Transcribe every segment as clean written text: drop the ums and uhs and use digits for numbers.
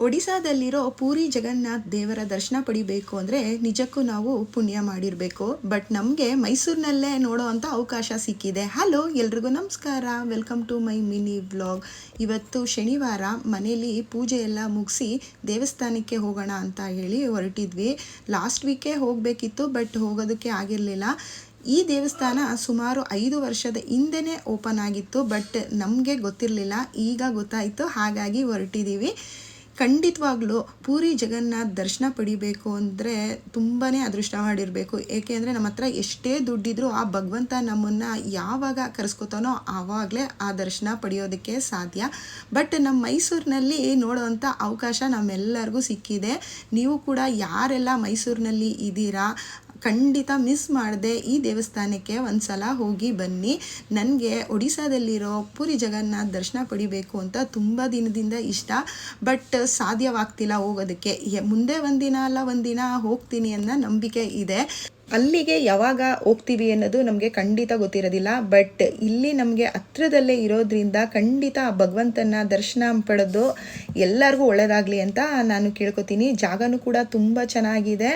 ಒಡಿಸ್ಸಾದಲ್ಲಿರೋ ಪೂರಿ ಜಗನ್ನಾಥ್ ದೇವರ ದರ್ಶನ ಪಡಿಬೇಕು ಅಂದರೆ ನಿಜಕ್ಕೂ ನಾವು ಪುಣ್ಯ ಮಾಡಿರಬೇಕು. ಬಟ್ ನಮಗೆ ಮೈಸೂರಿನಲ್ಲೇ ನೋಡೋ ಅಂಥ ಅವಕಾಶ ಸಿಕ್ಕಿದೆ. ಹಲೋ ಎಲ್ರಿಗೂ ನಮಸ್ಕಾರ, welcome to my mini vlog. ಇವತ್ತು ಶನಿವಾರ ಮನೇಲಿ ಪೂಜೆ ಎಲ್ಲ ಮುಗಿಸಿ ದೇವಸ್ಥಾನಕ್ಕೆ ಹೋಗೋಣ ಅಂತ ಹೇಳಿ ಹೊರಟಿದ್ವಿ. ಲಾಸ್ಟ್ ವೀಕೇ ಹೋಗಬೇಕಿತ್ತು, ಬಟ್ ಹೋಗೋದಕ್ಕೆ ಆಗಿರಲಿಲ್ಲ. ಈ ದೇವಸ್ಥಾನ ಸುಮಾರು 5 ವರ್ಷದ ಹಿಂದೆನೇ ಓಪನ್ ಆಗಿತ್ತು, ಬಟ್ ನಮಗೆ ಗೊತ್ತಿರಲಿಲ್ಲ. ಈಗ ಗೊತ್ತಾಯಿತು, ಹಾಗಾಗಿ ಹೊರಟಿದ್ದೀವಿ. ಖಂಡಿತವಾಗ್ಲೂ ಪೂರಿ ಜಗನ್ನಾಥ್ ದರ್ಶನ ಪಡಿಬೇಕು ಅಂದರೆ ತುಂಬಾ ಅದೃಷ್ಟ ಮಾಡಿರಬೇಕು. ಏಕೆ ಅಂದರೆ ನಮ್ಮ ಹತ್ರ ಎಷ್ಟೇ ದುಡ್ಡಿದ್ರೂ ಆ ಭಗವಂತ ನಮ್ಮನ್ನು ಯಾವಾಗ ಕರೆಸ್ಕೊತಾನೋ ಆವಾಗಲೇ ಆ ದರ್ಶನ ಪಡೆಯೋದಕ್ಕೆ ಸಾಧ್ಯ. ಬಟ್ ನಮ್ಮ ಮೈಸೂರಿನಲ್ಲಿ ನೋಡೋವಂಥ ಅವಕಾಶ ನಮ್ಮೆಲ್ಲರಿಗೂ ಸಿಕ್ಕಿದೆ. ನೀವು ಕೂಡ ಯಾರೆಲ್ಲ ಮೈಸೂರಿನಲ್ಲಿ ಇದ್ದೀರಾ, ಖಂಡಿತ ಮಿಸ್ ಮಾಡದೆ ಈ ದೇವಸ್ಥಾನಕ್ಕೆ ಒಂದು ಸಲ ಹೋಗಿ ಬನ್ನಿ. ನನಗೆ ಒಡಿಸ್ಸಾದಲ್ಲಿರೋ ಪೂರಿ ಜಗನ್ನಾಥ್ ದರ್ಶನ ಪಡಿಬೇಕು ಅಂತ ತುಂಬ ದಿನದಿಂದ ಇಷ್ಟ, ಬಟ್ ಸಾಧ್ಯವಾಗ್ತಿಲ್ಲ ಹೋಗೋದಕ್ಕೆ. ಮುಂದೆ ಒಂದಿನ ಅಲ್ಲ ಒಂದಿನ ಹೋಗ್ತೀನಿ ಅನ್ನೋ ನಂಬಿಕೆ ಇದೆ. ಅಲ್ಲಿಗೆ ಯಾವಾಗ ಹೋಗ್ತೀವಿ ಅನ್ನೋದು ನಮಗೆ ಖಂಡಿತ ಗೊತ್ತಿರೋದಿಲ್ಲ, ಬಟ್ ಇಲ್ಲಿ ನಮಗೆ ಹತ್ರದಲ್ಲೇ ಇರೋದ್ರಿಂದ ಖಂಡಿತ ಆ ಭಗವಂತನ ದರ್ಶನ ಪಡೆದು ಎಲ್ಲರಿಗೂ ಒಳ್ಳೆಯದಾಗಲಿ ಅಂತ ನಾನು ಕೇಳ್ಕೊತೀನಿ. ಜಾಗನೂ ಕೂಡ ತುಂಬ ಚೆನ್ನಾಗಿದೆ.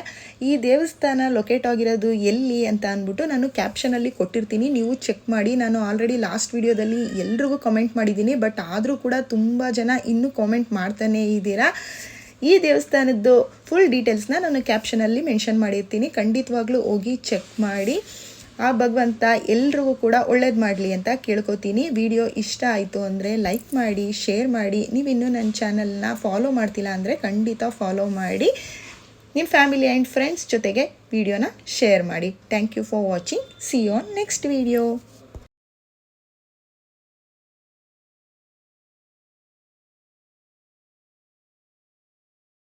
ಈ ದೇವಸ್ಥಾನ ಲೊಕೇಟ್ ಆಗಿರೋದು ಎಲ್ಲಿ ಅಂತ ಅಂದ್ಬಿಟ್ಟು ನಾನು ಕ್ಯಾಪ್ಷನಲ್ಲಿ ಕೊಟ್ಟಿರ್ತೀನಿ, ನೀವು ಚೆಕ್ ಮಾಡಿ. ನಾನು ಆಲ್ರೆಡಿ ಲಾಸ್ಟ್ ವಿಡಿಯೋದಲ್ಲಿ ಎಲ್ರಿಗೂ ಕಮೆಂಟ್ ಮಾಡಿದ್ದೀನಿ, ಬಟ್ ಆದರೂ ಕೂಡ ತುಂಬ ಜನ ಇನ್ನೂ ಕಾಮೆಂಟ್ ಮಾಡ್ತಾನೇ ಇದ್ದೀರಾ. ಈ ದೇವಸ್ಥಾನದ್ದು ಫುಲ್ ಡೀಟೇಲ್ಸ್ನ ನಾನು ಕ್ಯಾಪ್ಷನಲ್ಲಿ ಮೆನ್ಷನ್ ಮಾಡಿರ್ತೀನಿ, ಖಂಡಿತವಾಗ್ಲೂ ಹೋಗಿ ಚೆಕ್ ಮಾಡಿ. ಆ ಭಗವಂತ ಎಲ್ರಿಗೂ ಕೂಡ ಒಳ್ಳೇದು ಮಾಡಲಿ ಅಂತ ಕೇಳ್ಕೊತೀನಿ. ವಿಡಿಯೋ ಇಷ್ಟ ಆಯಿತು ಅಂದರೆ ಲೈಕ್ ಮಾಡಿ, ಶೇರ್ ಮಾಡಿ. ನೀವಿನ್ನೂ ನನ್ನ ಚಾನಲ್ನ ಫಾಲೋ ಮಾಡ್ತಿಲ್ಲ ಅಂದರೆ ಖಂಡಿತ ಫಾಲೋ ಮಾಡಿ. ನಿಮ್ಮ ಫ್ಯಾಮಿಲಿ ಆ್ಯಂಡ್ ಫ್ರೆಂಡ್ಸ್ ಜೊತೆಗೆ ವಿಡಿಯೋನ ಶೇರ್ ಮಾಡಿ. Thank you for watching. See you on next video.